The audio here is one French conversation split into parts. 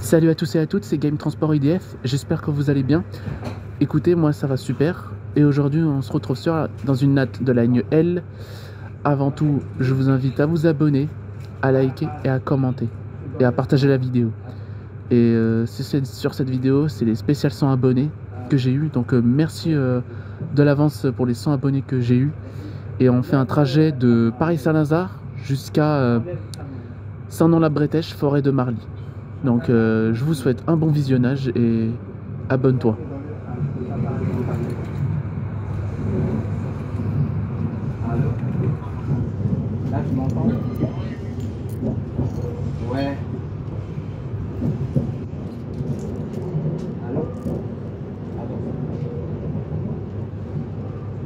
Salut à tous et à toutes, c'est Game Transport IDF, j'espère que vous allez bien. Écoutez, moi ça va super, et aujourd'hui on se retrouve dans une natte de la ligne L. Avant tout, je vous invite à vous abonner, à liker et à commenter, et à partager la vidéo. Et sur cette vidéo, c'est les spéciales 100 abonnés que j'ai eu, donc merci de l'avance pour les 100 abonnés que j'ai eu. Et on fait un trajet de Paris-Saint-Lazare jusqu'à Saint-Nom-la-Bretèche, forêt de Marly. Donc je vous souhaite un bon visionnage et abonne-toi. Là, tu m'entends? Ouais. Allô?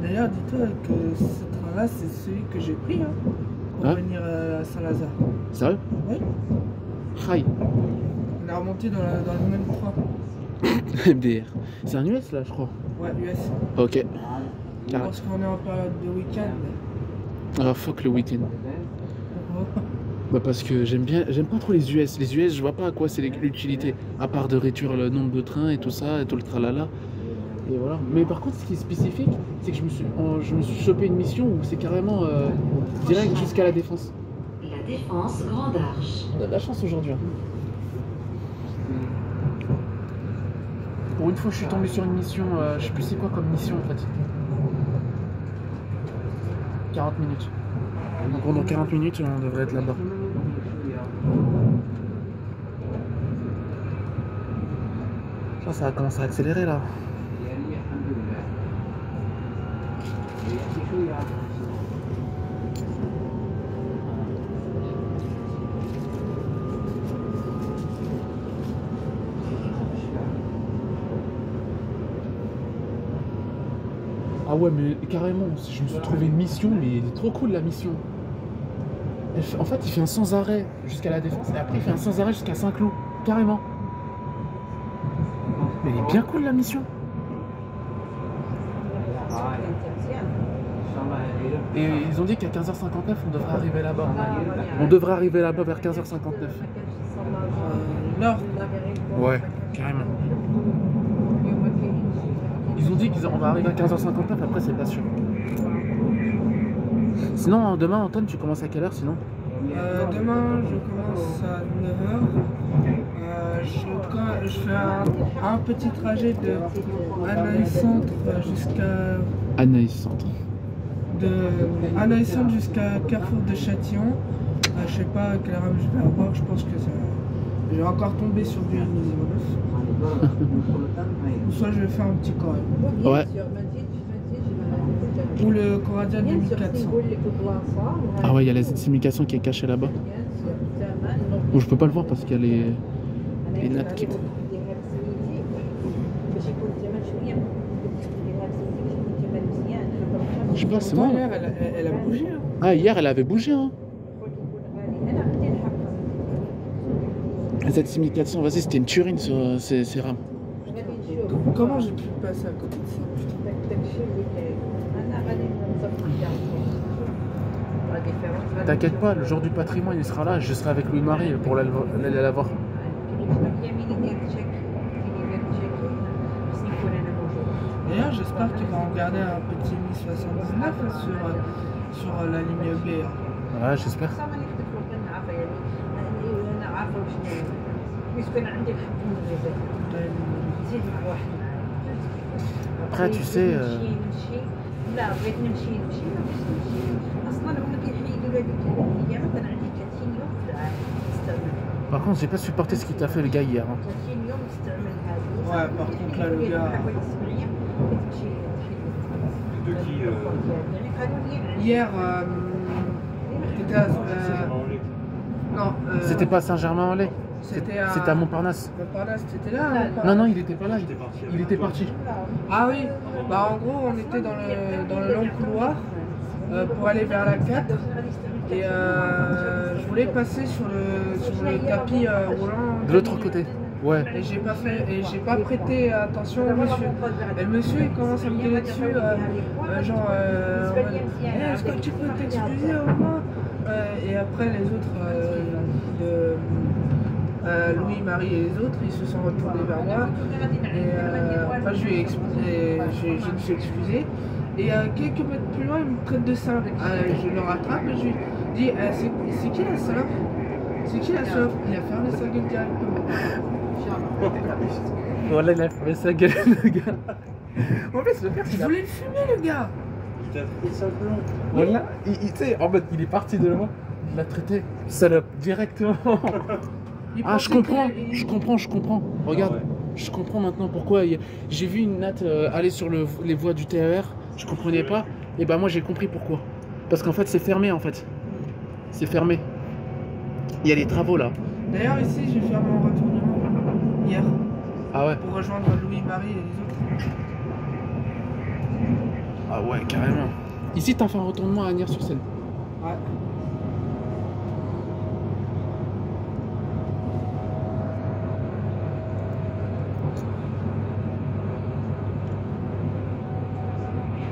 D'ailleurs, dis-toi que ce train-là, c'est celui que j'ai pris pour venir à Saint-Lazare. Sérieux? Oui. Hi. On est remonté dans le même train. MDR. C'est un US là, je crois. Ouais, US. Ok. Parce qu'on est en période de week-end. Ah, fuck le week-end. Bah parce que j'aime pas trop les US. Les US, je vois pas à quoi c'est l'utilité. À part de réduire le nombre de trains et tout ça, et tout le tralala. Et voilà. Mais par contre, ce qui est spécifique, c'est que je me suis chopé une mission où c'est carrément direct jusqu'à la Défense. La Défense, Grande Arche. On a de la chance aujourd'hui. Pour une fois, je suis tombé sur une mission, je sais plus c'est quoi comme mission en fait. 40 minutes. Donc pendant 40 minutes, on devrait être là-bas. Là, ça va commencer à accélérer là. Ah ouais, mais carrément, je me suis trouvé une mission, mais elle est trop cool la mission. En fait, il fait un sans arrêt jusqu'à la Défense, et après il fait un sans arrêt jusqu'à Saint-Cloud, carrément. Mais elle est bien cool la mission. Et ils ont dit qu'à 15h59, on devrait arriver là-bas. On devrait arriver là-bas vers 15h59. Nord. Ouais, carrément. Ils ont dit qu'on va arriver à 15h59, après c'est pas sûr. Sinon, demain, Antoine, tu commences à quelle heure sinon? Demain, je commence à 9h. Je fais un petit trajet de Anaïs Centre jusqu'à... Anaïs Centre. De Anaïs Centre jusqu'à Carrefour de Châtillon. Je sais pas à quelle heure je vais avoir, je pense que ça... Je vais encore tomber sur du R9. Ou soit je vais faire un petit corps. Ouais. Ou le Coradia 2400. Ah ouais, il y a la simulation qui est cachée là-bas. Bon, je peux pas le voir parce qu'il y a les nattes qui... Je sais pas, c'est moi. Hier, elle a bougé. Ah, hier, elle avait bougé, hein. Cette 6400, vas-y, c'était une tuerie sur ces rames. Comment j'ai pu passer à côté de ça? T'inquiète pas, le jour du patrimoine, il sera là. Je serai avec Louis-Marie pour aller la voir. D'ailleurs, j'espère qu'ils vont regarder un petit Mi 79 sur la ligne B. Ouais, j'espère. Après, tu sais... Par contre, j'ai pas supporté ce qu'il t'a fait le gars hier. Hein. Ouais, par contre, là, le gars... Hier, c'était à... Non, c'était pas Saint-Germain-en-Laye. C'était à Montparnasse. Montparnasse, t'étais là ou pas? Non, il était pas là, il était parti. Ah oui, bah en gros, on était dans le long couloir pour aller vers la 4. Et je voulais passer sur le tapis roulant. De l'autre côté. Ouais. Et j'ai pas prêté attention au monsieur. Et le monsieur il commence à me gueuler dessus, genre est-ce que tu peux t'excuser au moins? Et après les autres Louis, Marie et les autres, ils se sont retournés vers moi. Et enfin, je me suis excusé. Et quelques mètres plus loin, ils me traitent de salope. Je le rattrape et je lui dis c'est qui la salope? C'est qui la salope? Il a fermé sa gueule directement. Voilà, il a fait sa gueule, le gars. En plus, le pire, Il voulait le fumer, le gars. Il t'a pris simplement. Voilà, tu sais, en mode, il est parti de loin. Il l'a traité salope directement. Il Ah, je pensait comprends, qu'il- je comprends. Regarde, Ah ouais. je comprends maintenant pourquoi. J'ai vu une natte aller sur les voies du TER, je comprenais pas. Et bah, moi, j'ai compris pourquoi. Parce qu'en fait, c'est fermé, en fait. C'est fermé. Il y a des travaux là. D'ailleurs, ici, j'ai fait mon retournement hier Ah ouais. pour rejoindre Louis, Marie et les autres. Ah ouais, carrément. Ici, t'as fait un retournement à Agnières-sur-Seine. Ouais.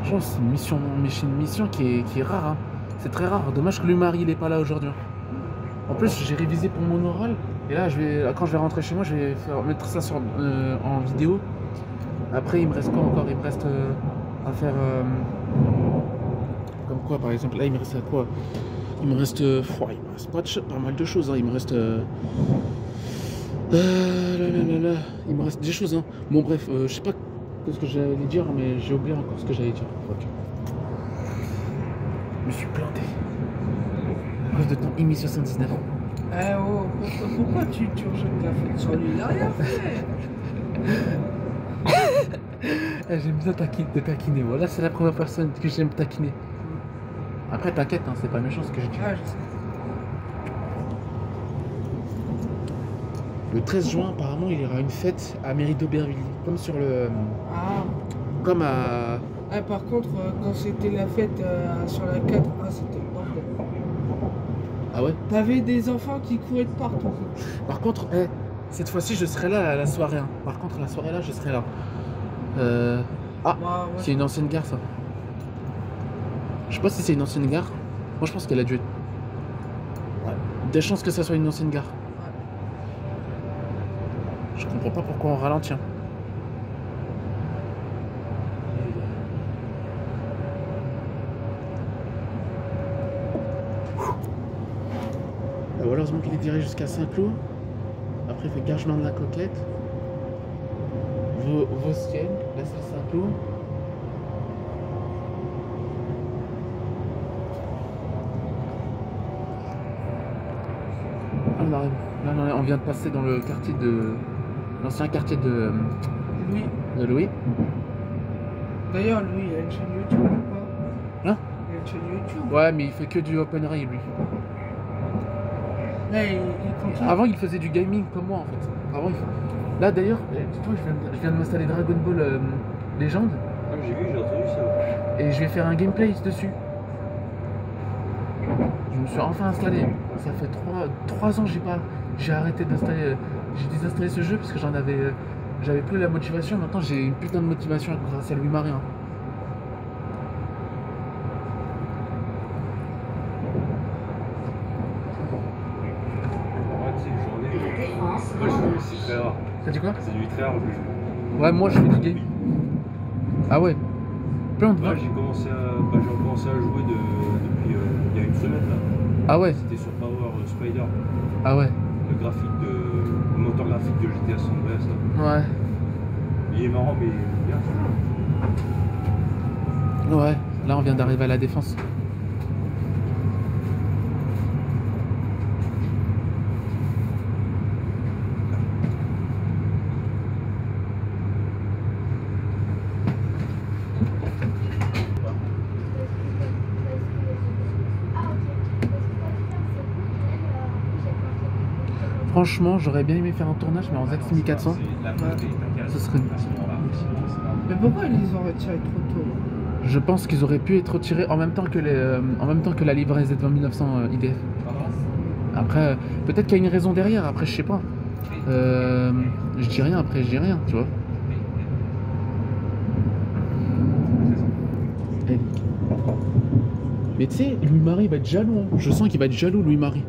Franchement, c'est une mission, mais c'est une mission qui est rare. Hein. C'est très rare. Dommage que Louis-Marie il est pas là aujourd'hui. En plus, j'ai révisé pour mon oral. Et là, quand je vais rentrer chez moi, je vais mettre ça en vidéo. Après, il me reste quoi encore? Il me reste à faire. Comme quoi, par exemple, là, il me reste à quoi? Il me reste. Il me reste pas mal de choses. Hein. Il me reste. Il me reste des choses. Hein. Bon, bref, je sais pas ce que j'allais dire, mais j'ai oublié encore ce que j'allais dire. Ok. Je me suis planté. À cause de ton IMI 79. Eh oh, pourquoi tu rejettes la faute sur lui? Il a rien fait. J'aime bien te taquiner. Voilà, c'est la première personne que j'aime taquiner. Après, t'inquiète, hein, c'est pas méchant ce que je dis. Ah, je sais. Le 13 juin, apparemment, il y aura une fête à Mairie d'Aubervilliers. Comme sur le. Ah. Comme à. Ah, par contre, quand c'était la fête sur la 4, c'était le bordel. Ah ouais? T'avais des enfants qui couraient de partout. Par contre, cette fois-ci, je serai là à la soirée. Hein. Par contre, la soirée là, je serai là. Ah, Moi, c'est une ancienne gare, ça. Je sais pas si c'est une ancienne gare. Moi, je pense qu'elle a dû être. Ouais. Des chances que ça soit une ancienne gare. Je comprends pas pourquoi on ralentit. Hein. Heureusement qu'il est dirigé jusqu'à Saint-Cloud. Après, il fait Gare-Chemin de la Coquette. Vosciennes, là c'est Saint-Cloud. Ah, on arrive. Là, on vient de passer dans le quartier de. L'ancien quartier de Louis. Louis. D'ailleurs, lui, il a une chaîne YouTube ou pas? Hein? Il a une chaîne YouTube. Ouais, mais il fait que du open rail lui. Là, il continue. Avant, il faisait du gaming comme moi en fait. Avant, là d'ailleurs, dis-toi, je viens de m'installer Dragon Ball Legend Ah, j'ai vu, j'ai entendu ça. et je vais faire un gameplay dessus. Je me suis enfin installé. Ça fait 3 ans que j'ai arrêté d'installer. J'ai désinstallé ce jeu parce que j'avais plus la motivation. Maintenant, j'ai une putain de motivation grâce à Louis-Marie. Hein. Ouais, tu sais, j'en ai. La défense, Moi, Grand c'est très rare. T'as dit quoi? C'est du très rare, je joue. Ouais, moi je fais du game. Ah ouais. Plein de Moi, j'ai commencé à jouer depuis il y a une semaine là. Ah ouais. C'était sur Power Spider, Ah ouais. le moteur graphique de GTA San Andreas là. Ouais. Il est marrant, mais bien. Ouais. Là, on vient d'arriver à la défense. Franchement, j'aurais bien aimé faire un tournage, mais en ZX1400, ce serait. Mais pourquoi ils les ont retirés trop tôt? Je pense qu'ils auraient pu être retirés en même temps que la livrée Z20 1900 IDF. Après, peut-être qu'il y a une raison derrière. Après, je sais pas. Je dis rien. Après, je dis rien, tu vois. Et- Mais tu sais, Louis-Marie va être jaloux. Hein. Je sens qu'il va être jaloux, Louis-Marie.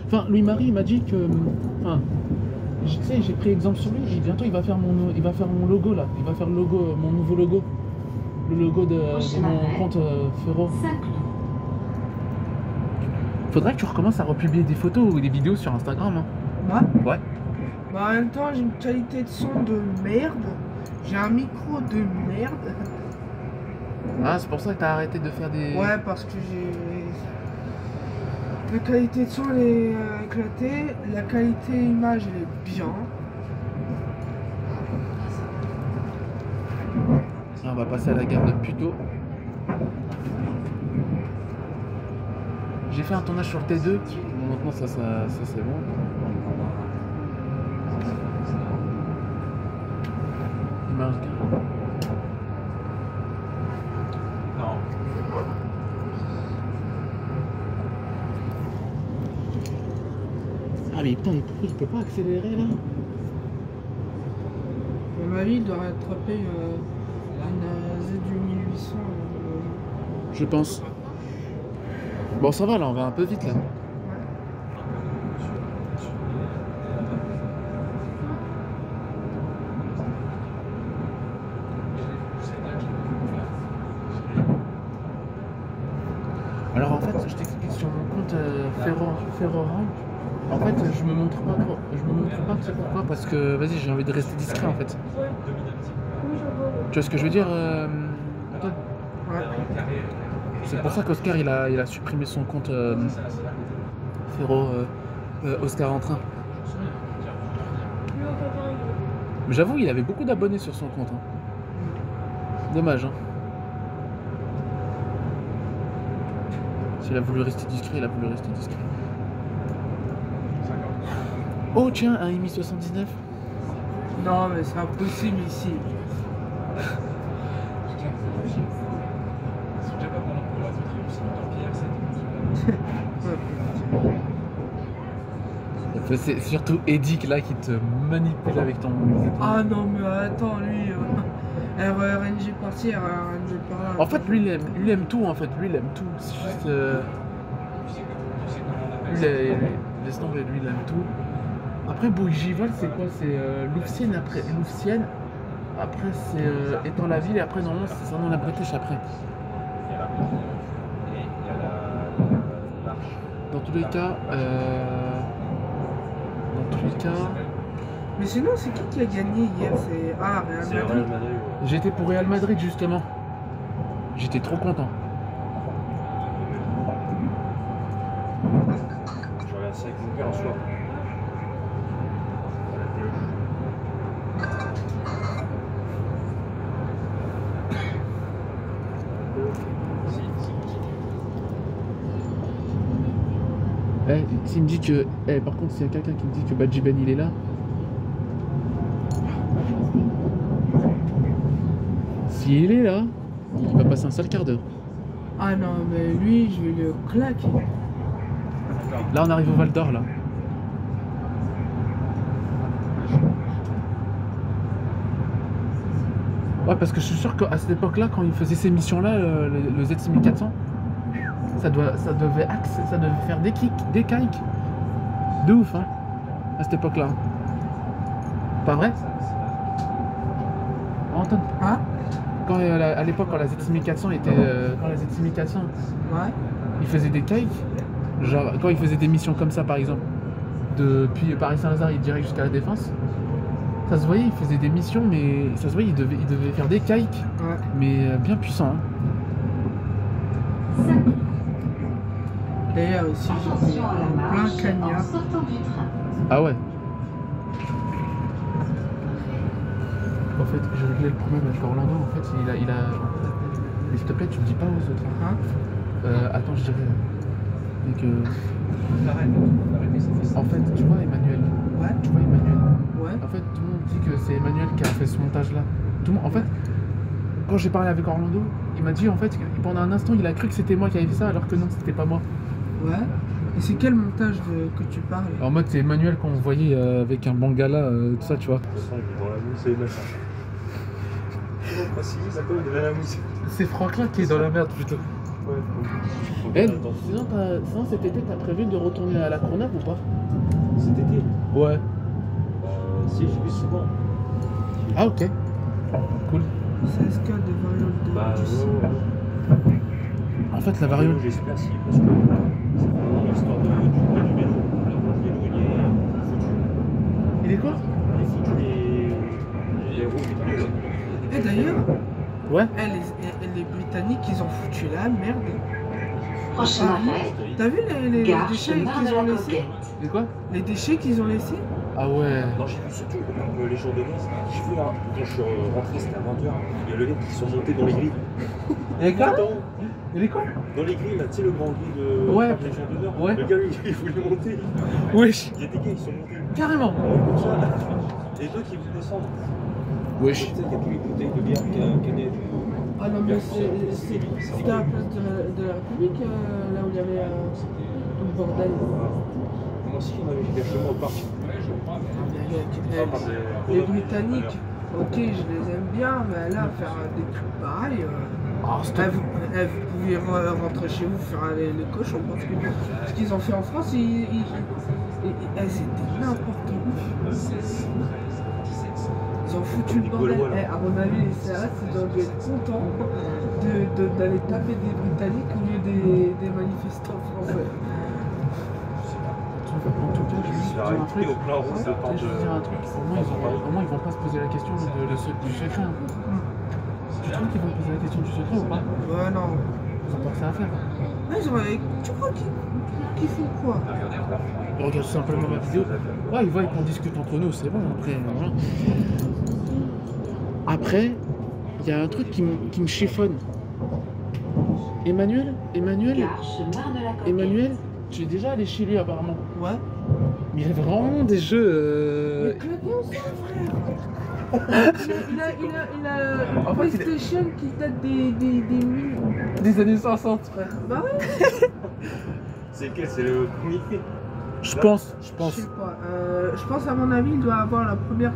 Enfin, Louis-Marie il m'a dit que. Enfin, Tu sais, j'ai pris exemple sur lui et bientôt il va faire mon logo là. Il va faire le logo, mon nouveau logo. Le logo de mon compte Ferro. Faudrait que tu recommences à republier des photos ou des vidéos sur Instagram. Hein. Moi? Ouais. Bah, en même temps, j'ai une qualité de son de merde. J'ai un micro de merde. Ah, c'est pour ça que t'as arrêté de faire des... Ouais, parce que j'ai... La qualité de son, elle est éclatée. La qualité image, elle est bien. On va passer à la gare de Puteaux. J'ai fait un tournage sur le T2. Bon, maintenant, ça c'est bon. Il marche bien. Non. Ah mais putain, pourquoi il peut pas accélérer là? À ma vie, il doit rattraper une Z du 1800. Je pense. Bon, ça va là, on va un peu vite là. Alors en fait, je t'explique sur mon compte Ferrorail. En fait, je me montre pas trop. Je me montre pas, tu sais pourquoi? Parce que, vas-y, j'ai envie de rester discret en fait. Tu vois ce que je veux dire, Antoine? Ouais. C'est pour ça qu'Oscar il a supprimé son compte Ferro Oscar en train. Mais j'avoue, il avait beaucoup d'abonnés sur son compte. Hein. Dommage. Hein. S'il a voulu rester discret, il a voulu rester discret. Oh tiens, un IMI 79. Non, mais c'est impossible ici. C'est surtout Edic là qui te manipule avec ton... Ah non, mais attends, lui... RNG parti, RNG par là. En fait, lui il aime tout en fait. Lui il aime tout. C'est juste... laisse tomber, lui il aime tout. Après Bougival c'est quoi? C'est Louvcienne après Louvcienne. Après c'est étant la ville et après normalement c'est ça la British après. Dans tous les cas, Mais sinon, c'est qui a gagné hier? C'est Real C'est Madrid. Real Madrid. Ouais. j'étais pour Real Madrid justement. J'étais trop content. Je regarde ça avec mon père en soir. S'il me dit que... par contre, s'il y a quelqu'un qui me dit que Badji Ben il est là... S'il est là, il va passer un sale quart d'heure. Ah non, mais lui, je vais le claquer. Là, on arrive au Val d'Or, là. Ouais, parce que je suis sûr qu'à cette époque-là, quand il faisait ces missions-là, le Z6400, ça devait faire des kicks, des kikes. De ouf, hein, à cette époque-là. Pas vrai? Antoine? Hein? Quand, à l'époque, quand la Z6400 était... quand la Z6400, Ouais. il faisait des kikes, genre quand il faisait des missions comme ça, par exemple, depuis Paris-Saint-Lazare, il direct jusqu'à la Défense, ça se voyait, il faisait des missions, mais ça se voyait, il devait faire des kikes, Ouais. mais bien puissants. Hein. D'ailleurs, ici, j'étais en plein cagnard. Ah ouais. En fait, j'ai réglé le problème avec Orlando. En fait, il a... Mais s'il te plaît, tu me dis pas aux autres. Hein? Attends, je dirais... Et que... En fait, tu vois Emmanuel. Ouais. Tu vois Emmanuel. Ouais. En fait, tout le monde dit que c'est Emmanuel qui a fait ce montage-là. Tout le monde... En fait, quand j'ai parlé avec Orlando, il m'a dit en fait, pendant un instant, il a cru que c'était moi qui avais fait ça, alors que non, c'était pas moi. Ouais. Et c'est quel montage que tu parles? En mode, c'est Emmanuel qu'on voyait avec un bangala, tout ça, tu vois. De toute façon, il est dans la mousse et machin. Il est dans la mousse. C'est Franklin qui est dans la merde plutôt. Ouais. Sinon cet été, t'as prévu de retourner à la Courneuve ou pas? Cet été? Ouais. Si, j'y vais souvent. Ah, ok. Cool. 16 cas de variole Bah, du sang. ouais. En fait, la variole. J'espère si, parce que c'est vraiment l'histoire du vélo. Le vélo, il est foutu. Il est quoi? Il est foutu, les roues et tout. Et d'ailleurs, Ouais. les Britanniques, ils ont foutu la merde. Prochain arrêt, T'as vu les gare déchets chemin qu'ils de ont la laissés? Coquette. C'est quoi? Les déchets qu'ils ont laissés? Ah ouais. Non, j'ai vu surtout les jours de gaz. J'ai vu, quand je suis rentré, c'était à 20h. Il y a le gars qui sont montés dans les grilles. Il est quoi? Attends, Il est quoi? dans les grilles, là, tu sais, le grand grill de Ouais. les jours d'honneur. Ouais. Le gars, il voulait monter. Wesh. Il y a des gars, ils sont montés. Carrément. Ouais, comme ça. Et d'autres qui voulaient descendre. Wesh. Tu sais, il y a tous les bouteilles de bière canettes. Ah non, mais c'était à la place de la République, là où il y avait tout le bordel. Moi aussi, on avait fait chez moi au parc. Les Britanniques, ok, je les aime bien, mais là, faire des trucs pareils, vous pouviez rentrer chez vous, faire les cochons, parce que ce qu'ils ont fait en France, c'était n'importe quoi. Ils ont foutu le bordel. À mon avis, les CRS, ils ont dû être contents d'aller taper des Britanniques au lieu des manifestants français. En tout cas, je vais juste dire un truc. Au plein rond, ça part Je vais dire un truc. Au moins, ils vont pas se poser la question du secret. Tu trouves qu'ils vont poser la question du secret ou pas? Ouais, non. Ils ont pas que ça à faire. Ouais, tu crois qu'ils font quoi? Ils regardent simplement ma vidéo. Ouais, ils voient qu'on discute entre nous, c'est bon. Après, voilà. Après, il y a un truc qui me chiffonne. Emmanuel, Gare chemin de la Coquette. Emmanuel, tu es déjà allé chez lui apparemment. Ouais. Mais il y a vraiment des jeux. Mais claqué aussi, frère. Il a En une fait, il est- PlayStation qui date des Des années 60, frère. Bah ouais. C'est lequel? C'est le premier? Je pense. Je sais pas. Je pense à mon avis, il doit avoir la première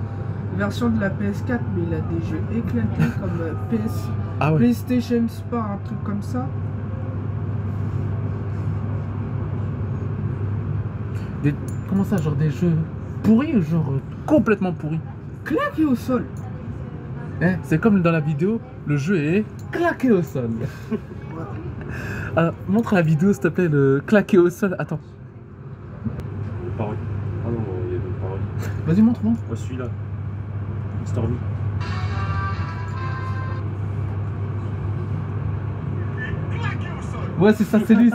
version de la PS4, mais il a des jeux éclatés comme Ah ouais. PlayStation Sport, un truc comme ça. Comment ça, genre des jeux pourris ou genre complètement pourris? Claqué au sol. Hein, c'est comme dans la vidéo, le jeu est claqué au sol. Montre la vidéo s'il te plaît, le claqué au sol. Attends, Paris. Ah non, il y a d'autres paris. vas-y montre-moi. Moi, celui-là. Stormy. Ouais, c'est ça, c'est lui.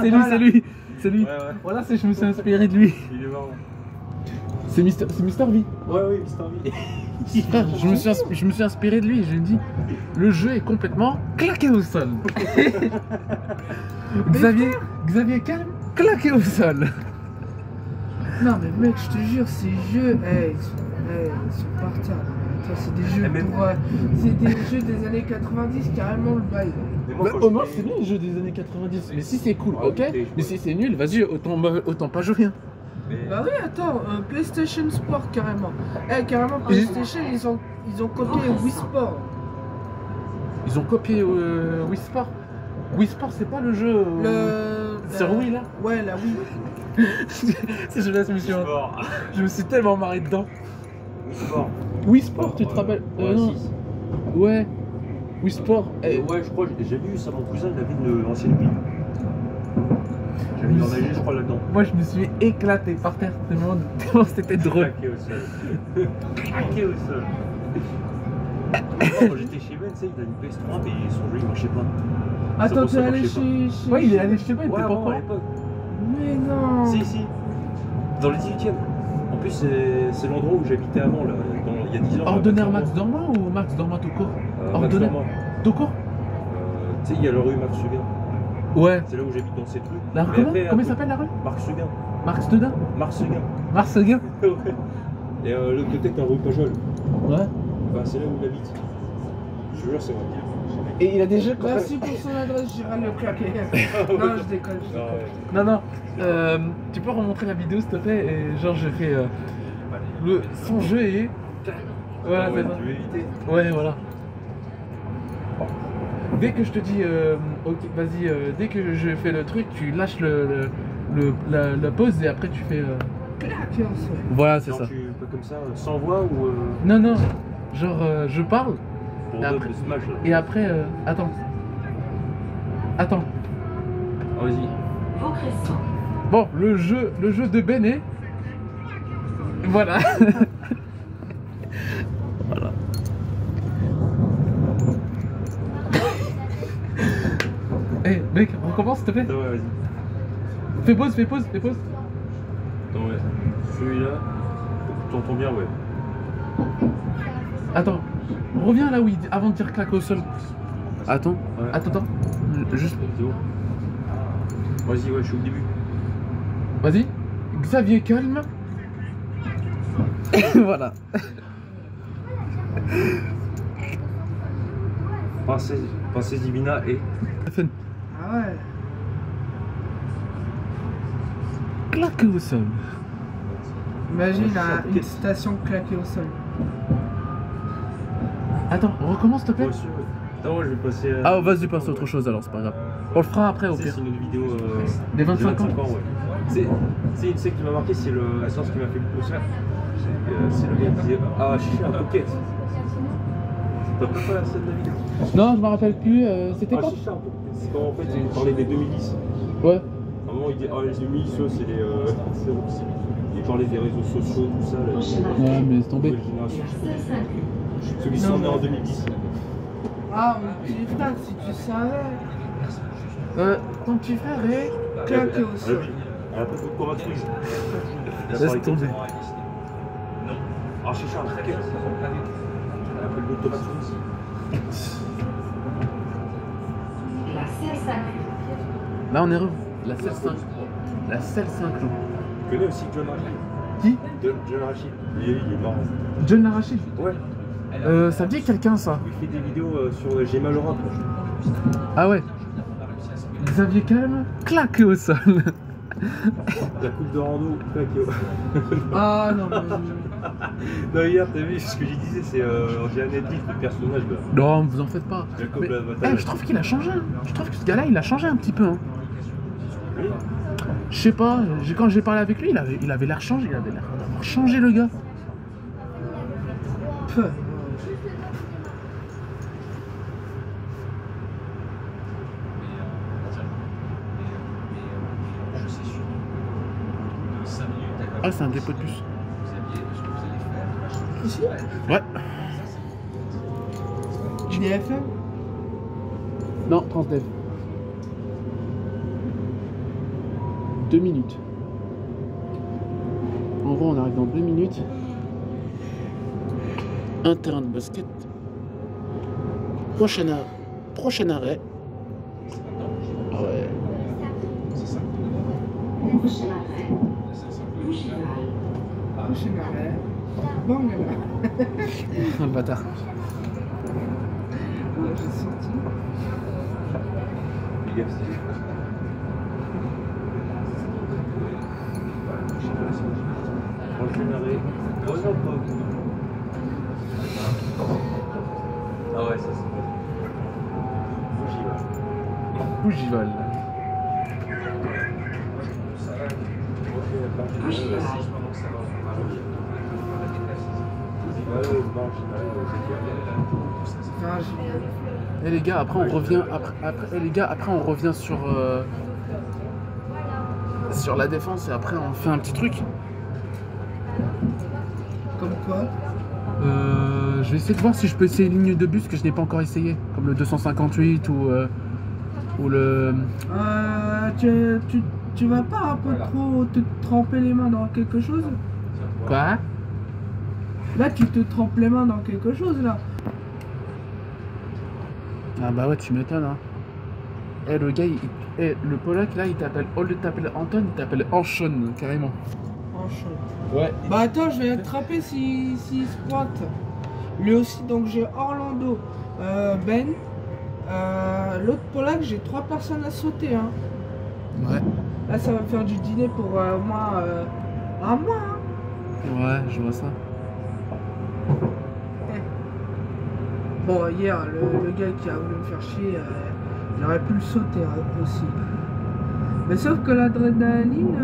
C'est lui. Ouais. Voilà, je me suis inspiré de lui. Il est marrant. C'est Mister V. Ouais, oui, Stormy. Frère, je me suis inspiré de lui. J'ai dit, le jeu est complètement claqué au sol. Xavier Calme, claqué au sol. Non mais mec, je te jure, ces jeux, ils sont par terre. Attends, c'est des jeux c'est des jeux des années 90, carrément le bail. Mais moi, Bah, quand au moins, j'étais- c'est bien les jeux des années 90. Mais si c'est cool, Ouais, ok. ok, Mais si c'est nul, vas-y, autant pas jouer. Hein. Mais- Bah oui, attends, PlayStation Sport carrément. Carrément PlayStation, ils ont copié Wii Sport. Ils ont copié Wii Sport. Wii Sport, c'est pas le jeu. Sur Wii là. Ouais, la Wii. Si je laisse, Sport. je me suis tellement marré dedans. Oui, sport. Wii Sport, tu te rappelles? Ouais, Non. 6. Ouais. Wii Sport. Ouais, je crois, j'ai vu ça, mon cousin, il avait une ancienne Wii. J'avais vu ennager, je crois, là-dedans. Moi, je me suis éclaté par terre tellement c'était drôle. Claqué au sol. Claqué au sol. Quand j'étais chez Ben, tu sais, il a une PS3, mais son jeu il marchait pas. Attends, pour ça t'es que allé je sais chez. Ouais, il est allé chez moi, il était Ouais, pas avant, à con. l'époque. Mais non. Si. Dans le 18ème. En plus, c'est l'endroit où j'habitais avant, là, il y a 10 ans. Ordonnaire Max Dorma ou Max Dorma tout court? Max Ordonnaire Dorma. tout court? Tu sais, il y a la rue Max Seguin. Ouais. C'est là où j'habite dans cette rue. La rue Mais comment? après, Comment s'appelle la rue? Marc Seguin. Marx Dedin? Marc Seguin. Marx Seguin? Ouais. Et l'autre côté, t'as rue Pajol. Ouais. Bah, c'est là où il habite. Je te jure, c'est vrai. Et il a des jeux comme Merci pour son adresse, j'irai le claquer. Non, je déconne. Non. Tu peux remontrer la vidéo s'il te plaît et genre je fais son jeu est. Voilà, c'est ça. Tu veux éviter. Ouais, voilà. Dès que je te dis ok, vas-y, dès que je fais le truc, tu lâches la pause et après tu fais. Claquer en sol. Voilà, c'est Non, ça. tu Pas comme ça, sans voix ou Non, non, genre je parle pour Et Dub après- de Smash là. et après. Attends. Attends. Ah, vas-y. Vaucresson. Bon, le jeu de Béné. Voilà. Voilà. Eh mec, on recommence s'il te plaît. Attends, ouais, vas-y. Fais pause, fais pause, fais pause. Attends, ouais. Celui-là, tu entends bien, ouais. Attends, reviens là où avant de dire claque au sol. Attends, Ouais. attends. Juste, C'est bon. Vas-y, ouais, je suis au début. vas-y. Xavier calme. Voilà. Princesse Divina et. Ah ouais. Claque au sol. Imagine Ouais, une station claquée au sol. Attends, recommence s'il te plaît. Ouais, sûr, ouais. Attends, ouais, je vais passer. Ah, vas-y, passe à autre chose alors, c'est pas grave. On le fera après au Tu sais, pire. c'est une autre vidéo. Des 25 ans. ouais. C'est une série qui m'a marqué, c'est la séance qui m'a fait le plus rire. C'est le gars qui disait ah, chicha, pocket. T'as pas la scène de la vidéo? Non, je me rappelle plus. C'était Ah, quoi chicha, c'est quand en fait il parlait des 2010. Ouais. À un moment il dit ah, les 2010, ça, c'est les. Il parlait des réseaux sociaux, tout ça. Là, Ouais, mais c'est tombé. nouvelle génération. Cesse inclus. Ceux qui sont nés en 2010. Ah, mon petit frère, si tu savais. Ton petit frère est claqué au sol. Elle a pas de tomate rouge. Laisse tomber. Ah, chicha, pocket. Elle a pas le goût de tomate rouge. La cesse inclus. Là, on est revenu. La selle 5. La selle 5 là. Tu connais aussi John Rachid? Qui John Rachid. Il est marrant. John Larachid. Ouais. Ça me dit quelqu'un ça. Il fait des vidéos sur J'ai mal au rap. Ah ouais. Xavier Calme, claqué au sol. La coupe de rando, claqué au. Ah non, mais. Non, hier, t'as vu ce que je disais, c'est j'ai un edit de personnage là. Non, vous en faites pas. Jacob Mais, Lavata. je trouve qu'il a changé. Hein. Je trouve que ce gars-là, il a changé un petit peu. Hein. Oui. Je sais pas, quand j'ai parlé avec lui, il avait l'air changé. Il avait l'air d'avoir changé le gars. Peu. Ah, c'est un dépôt de puce. Ici Ouais. IDFM. Non, Transdev. 2 minutes. En gros, on arrive dans 2 minutes. Un terrain de basket. Prochain arrêt. Ah ouais. Prochain arrêt. Bougival. Prochain arrêt. Bangala. Le bâtard. J'ai senti. Les gars, c'est. Prochain arrêt. Oh non, pas. Ah ouais, ça c'est bon. Bougival. Bougival. Ah, j'ai. Et les gars, après on revient après on revient sur la défense et après on fait un petit truc. Comme quoi? Je vais essayer de voir si je peux essayer une ligne de bus que je n'ai pas encore essayé, comme le 258 ou le. Tu vas pas un peu trop te tremper les mains dans quelque chose? Quoi? Là, tu te trempes les mains dans quelque chose, là. Ah bah ouais, tu m'étonnes hein. Eh le gars, le Polak là, il t'appelle, au lieu de t'appeler Anton, il t'appelle Anchon carrément. En chaud. Ouais. Bah attends, je vais attraper s'il se pointe. Lui aussi, donc j'ai Orlando, Ben, l'autre Polak, j'ai 3 personnes à sauter. Hein. Ouais. Là, ça va me faire du dîner pour au moins un mois. Hein. Ouais, je vois ça. Bon, hier, le gars qui a voulu me faire chier, j'aurais pu le sauter aussi. Mais sauf que l'adrénaline,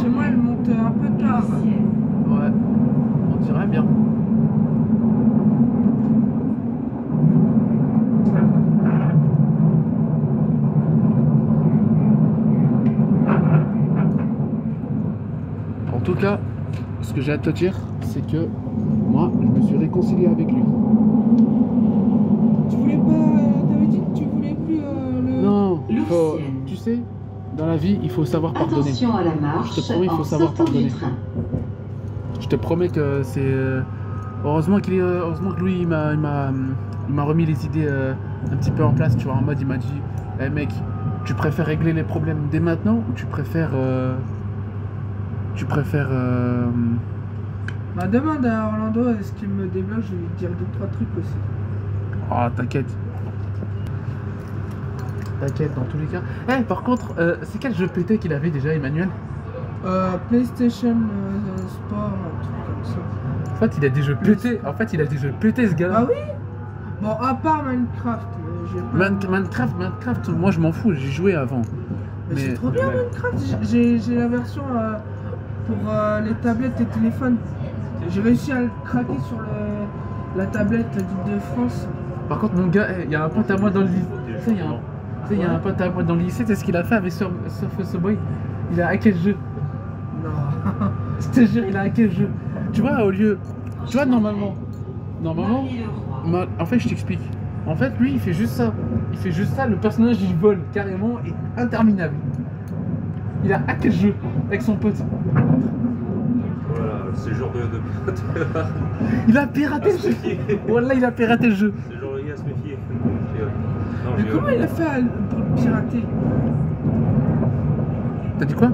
chez moi, elle monte un peu tard. Ouais. serait bien. En tout cas, ce que j'ai à te dire, c'est que moi, je me suis réconcilié avec lui. Tu voulais pas. T'avais dit que tu voulais plus le. Non, Lourcière. tu sais, dans la vie, il faut savoir pardonner. Attention à la marche Je te promets, il faut en savoir sortant pardonner. du train. Je te promets que c'est... heureusement que lui, il m'a remis les idées un petit peu en place, tu vois, en mode, il m'a dit, hey, mec, tu préfères régler les problèmes dès maintenant ou tu préfères... Bah, demande à Orlando est-ce qu'il me débloque, je vais lui dire 2-3 trucs aussi. Oh, t'inquiète. T'inquiète, dans tous les cas. Eh, par contre, c'est quel jeu pété qu'il avait déjà, Emmanuel? PlayStation Sport, un truc comme ça. En fait, il a des jeux pétés. En fait, il a des jeux pétés, ce gars-là. Ah oui. Bon, à part Minecraft, j'ai pas... Minecraft, moi je m'en fous, j'ai joué avant. Mais c'est Mais trop bien Minecraft, j'ai la version pour les tablettes et téléphones. J'ai réussi à le craquer sur la tablette d'Île-de-France. par contre, mon gars, il y a un pote à moi dans le lycée. Tu sais, il y a un pote à moi dans le lycée, tu sais ce qu'il a fait avec Surface Boy? Il a hacké le jeu. Non. Je te jure, il a hacké le jeu. Tu vois, au lieu. Tu vois, normalement. En fait, je t'explique. En fait, lui, il fait juste ça. Il fait juste ça, le personnage il vole carrément et interminable. Il a hacké le jeu avec son pote. Voilà, c'est le genre de Il a piraté le jeu. Wallah, il a piraté le jeu. C'est le genre de gars à se méfier. Non, Mais comment il a fait pour le pirater? T'as dit quoi?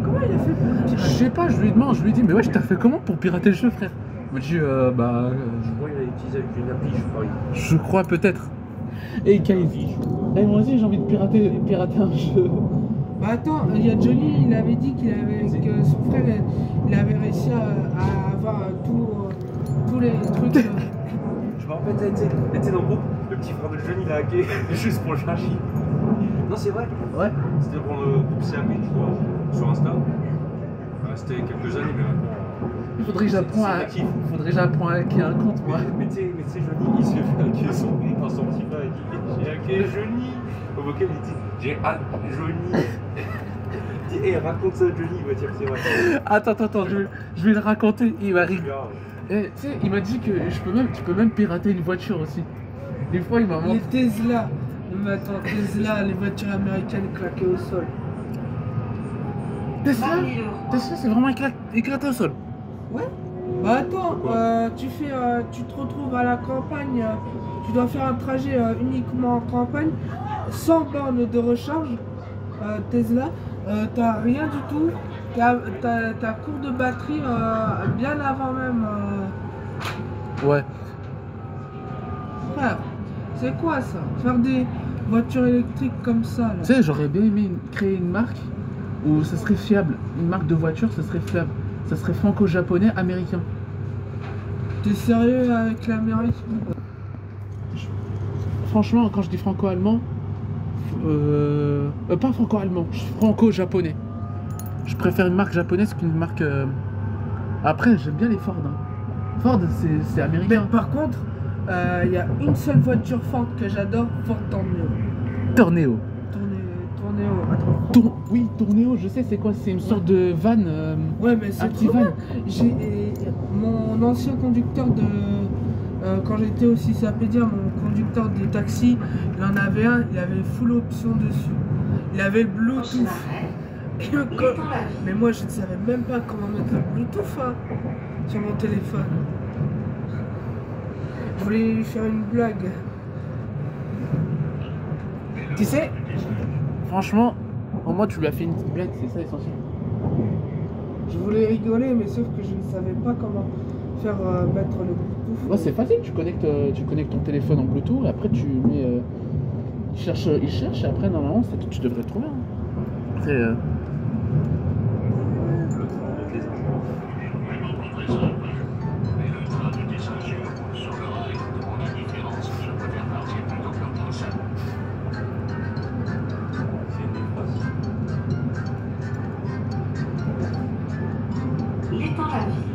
Comment il a fait pour le Je pirater? sais pas, je lui demande, je lui dis, mais ouais, t'as fait comment pour pirater le jeu, frère? Il m'a dit, je crois qu'il a utilisé avec une appli, je parie. je crois peut-être. Et Kaiz, moi aussi j'ai envie de pirater un jeu. Bah attends, il y a Johnny, il avait dit qu'il avait que son frère, il avait réussi à avoir tous les trucs. Je me rappelle, t'étais dans le groupe, le petit frère de Johnny il a hacké juste pour le chercher. Non, c'est vrai. Ouais. C'était pour le groupe CAP, tu vois, sur Insta. C'était quelques années, mais maintenant. Il faudrait que j'apprenne à hacker un compte, moi. Mais tu sais, Johnny, il s'est fait hacker son compte par son petit frère. Il dit j'ai hacké Johnny. Au vocal, il dit j'ai hacké Johnny. Il dit, raconte ça, Johnny, il va dire c'est vrai. Attends, je vais le raconter. Il va rire. Tu sais, il m'a dit que tu peux même pirater une voiture aussi. Des fois, il m'a Les montré. Tesla. Mais attends, Tesla, les voitures américaines claquées au sol. Tesla, c'est vraiment éclaté au sol. Ouais. Bah attends, tu te retrouves à la campagne, tu dois faire un trajet uniquement en campagne, sans borne de recharge, Tesla, t'as rien du tout, t'as court de batterie bien avant même. Ouais. Frère, c'est quoi ça? Faire des voitures électriques comme ça là. Tu sais, j'aurais bien aimé créer une marque où ça serait fiable. Une marque de voiture, ça serait fiable. Ça serait franco-japonais, américain. T'es sérieux avec l'Amérique? Franchement, quand je dis franco-allemand, pas franco-allemand, je suis franco-japonais. Je préfère une marque japonaise qu'une marque. Après, j'aime bien les Ford. Hein. Ford, c'est Mais américain. par contre, il y a une seule voiture Ford que j'adore, Ford Tornado. Tornado. Tournéo, attends. Oui, Tournéo, je sais c'est quoi, c'est une sorte de van. Ouais, mais c'est un petit trop van. bien. Mon ancien conducteur de. Quand j'étais au Cissapédia, mon conducteur de taxi, il en avait un, il avait full option dessus. Il avait le Bluetooth. Mais moi, je ne savais même pas comment mettre le Bluetooth hein, sur mon téléphone. Je voulais lui faire une blague. Tu sais, franchement, au moins tu lui as fait une petite blague, c'est ça l'essentiel. Je voulais rigoler, mais sauf que je ne savais pas comment faire mettre le Bluetooth. Ouais, c'est facile, tu connectes ton téléphone en Bluetooth, et après tu mets. Il cherche, et après normalement tu devrais le trouver. Hein. Après, L'étang la vie.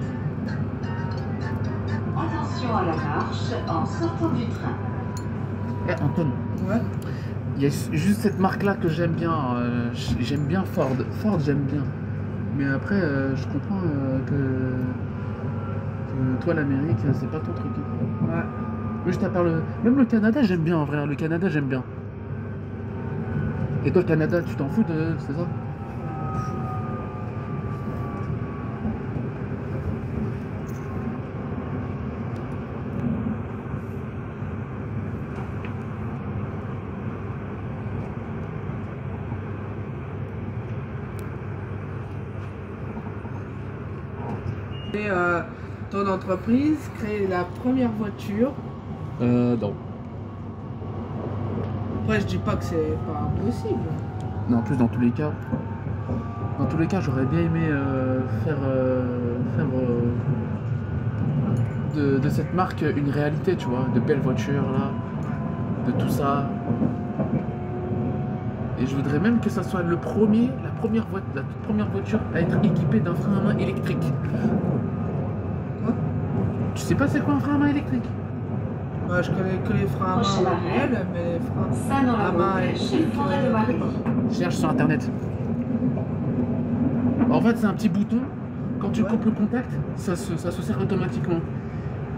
la marche en sortant du train. Eh, Antoine, Ouais. il y a juste cette marque-là que j'aime bien. J'aime bien Ford. Ford, j'aime bien. Mais après, je comprends que toi, l'Amérique, c'est pas ton truc. Ouais. Mais je t'appelle. Même le Canada, j'aime bien en vrai. Le Canada, j'aime bien. Et toi, le Canada, tu t'en fous de. C'est ça? Et ton entreprise crée la première voiture. Non. Après, je dis pas que c'est pas impossible. Non, en plus, dans tous les cas, j'aurais bien aimé faire de cette marque une réalité, tu vois, de belles voitures là, de tout ça. Et je voudrais même que ça soit la toute première voiture à être équipée d'un frein à main électrique. Quoi? Tu sais pas c'est quoi un frein à main électrique? Je connais que les freins à main manuels, mais les freins Ça dans la à main électriques, Forêt de Marie. Je cherche sur internet. En fait, c'est un petit bouton. Quand tu coupes le contact, ça se serre automatiquement.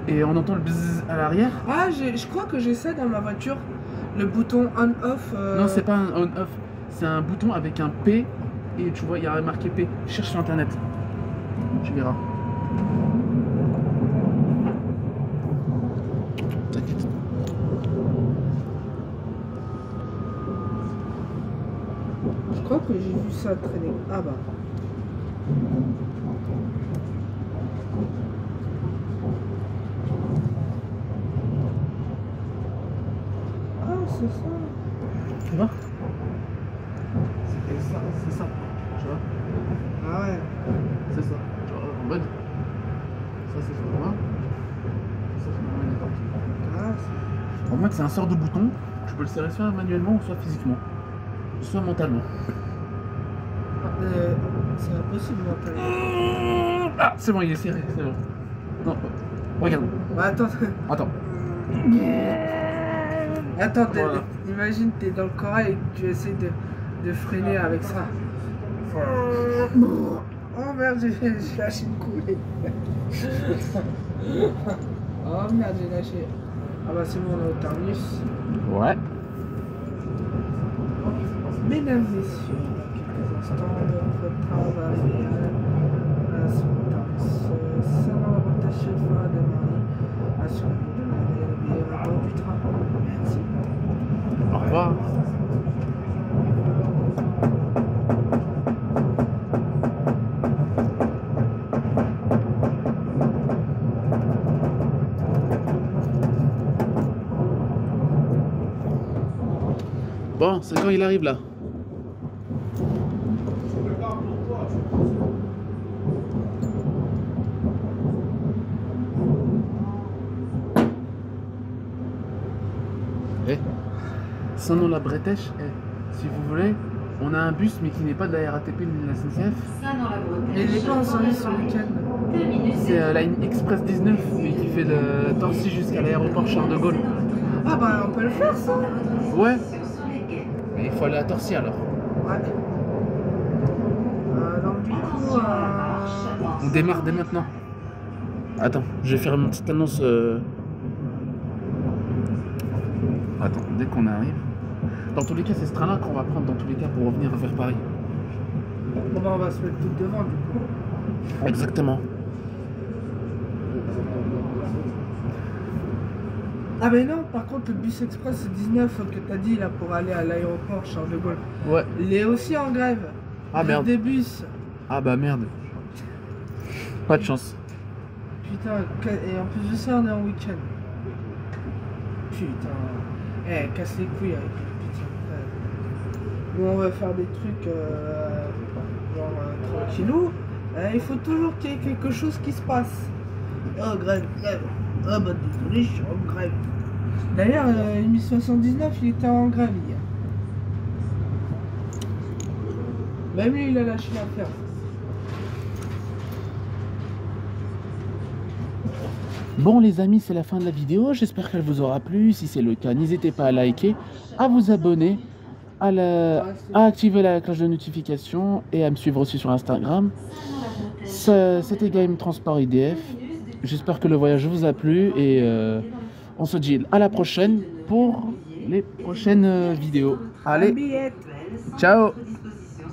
Et on entend le bzzz à l'arrière. Ah, je crois que j'ai ça dans ma voiture. Le bouton on-off. Non, c'est pas un on-off. C'est un bouton avec un P. Et tu vois, il y a marqué P. Cherche sur internet. Tu verras. T'inquiète. Je crois que j'ai vu ça traîner. Ah bah. Ah, c'est ça. Tu vois? C'est ça. Tu vois? Ah ouais. C'est ça. Tu vois, en mode. Ça, c'est sur moi. Ça, c'est moi, il est parti. Ah, c'est... En mode, c'est un sort de bouton. Tu peux le serrer soit manuellement, soit physiquement. Soit mentalement. C'est impossible mentalement. Ah, c'est bon, il est serré, c'est bon. Non, regarde. Bah, attends. Attends. Attends, Voilà. imagine t'es dans le corail et que tu essaies de freiner avec ça. Oh merde, j'ai lâché une coulée. Oh merde, j'ai lâché. Ah bah c'est bon, on est au terminus. Ouais. Mesdames et messieurs, dans quelques instants, notre train va arriver à son terminus. Saint-Laurent rattaché au phare de Marie. Assurez-vous de la meilleure à bord du train. Merci. Au revoir. Bon, c'est quand il arrive là? Eh, Saint-Nom-la-Bretèche, si vous voulez, on a un bus mais qui n'est pas de la RATP ni de la SNCF. Ça dans la Bretagne. Et il n'est pas en service ce week-end. Terminus. C'est la ligne Express 19 mais qui fait de Torcy jusqu'à l'aéroport Charles de Gaulle. Ah bah on peut le faire ça. Ouais, Sur les quais. mais il faut aller à Torcy alors. Ouais. Donc du coup, On démarre dès maintenant. Attends, je vais faire une petite annonce. Attends, dès qu'on arrive. Dans tous les cas, c'est ce train-là qu'on va prendre dans tous les cas pour revenir vers Paris. bon bah on va se mettre tout devant du coup. Exactement. Ah mais non, par contre le bus express 19 que t'as dit là pour aller à l'aéroport Charles de Gaulle, Ouais. il est aussi en grève. Ah, Grève merde. des bus. Ah bah merde. Pas de chance. Putain, et en plus de ça on est en week-end. Putain. Eh, casse les couilles avec le putain de grève. Nous on va faire des trucs tranquillou. Il faut toujours qu'il y ait quelque chose qui se passe. Oh grève, grève. Oh bah désolé, je suis en grève. D'ailleurs, 1079 il était en grève hier. Même lui il a lâché l'affaire. Bon les amis, c'est la fin de la vidéo, j'espère qu'elle vous aura plu. Si c'est le cas, n'hésitez pas à liker, à vous abonner, à activer la cloche de notification et à me suivre aussi sur Instagram. C'était Game Transport IDF. J'espère que le voyage vous a plu et on se dit à la prochaine pour les prochaines vidéos. Allez, ciao!